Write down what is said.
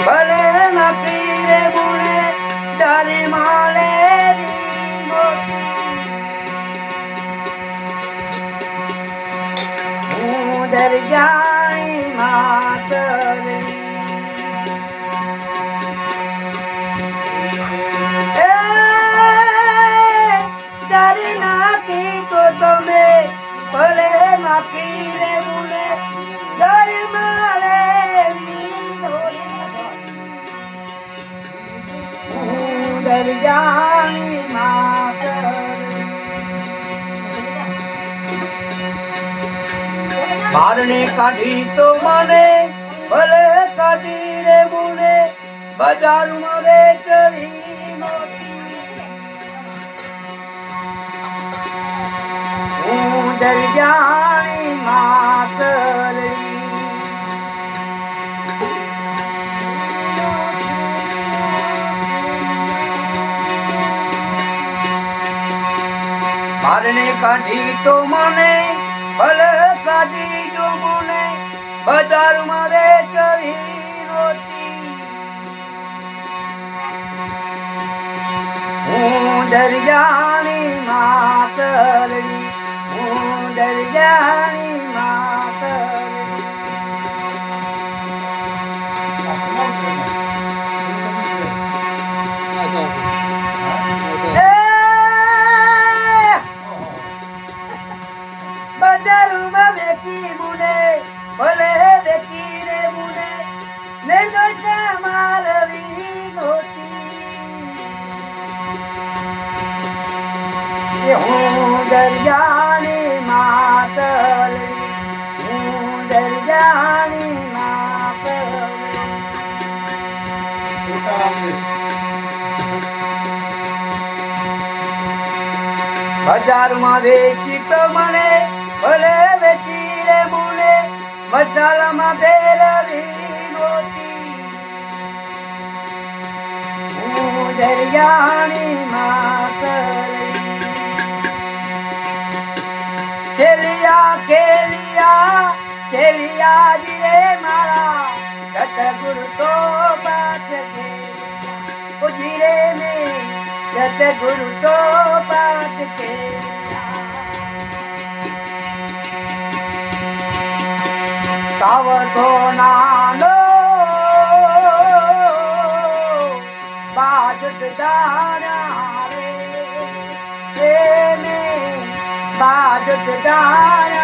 ભલે નથી રે ગુણે તારી માલે હું દરજાઈ માતરી તારી નાખી તો તમે ભલે નાખી રે ગુણે તારી માલે દરજાની બારણે કાઢી તો મને ભલે કાઢી રે મુને બજારમાં વેચવી મોતી હું દરજાની માતરી બારણે કાઢી તો મને ભલે કાઢી તો મને બજારમાં વેચવી રોતી હું દરજાની માતરી હું દરજાની માતરી બજારમાં બેઠી મુને ભલે બેઠી રે મુને ને જોઈતા મારવી નહોતી હું દરજાની માતરી હું દરજાની માતરી બજારમાં વેચી તો મને ભલે વેચી રે મુને મસાલામાં ફેરવી નહોતી હું દરિયાની માતરી ખેલિયા ખેલિયા ખેલિયા જીરે મારા સતગુરુ તો પાઠ કે જીરે મેં સતગુરુ તો પાઠ કે સાવધો નાનો બાજટ દાણા રે બાજટ દાણા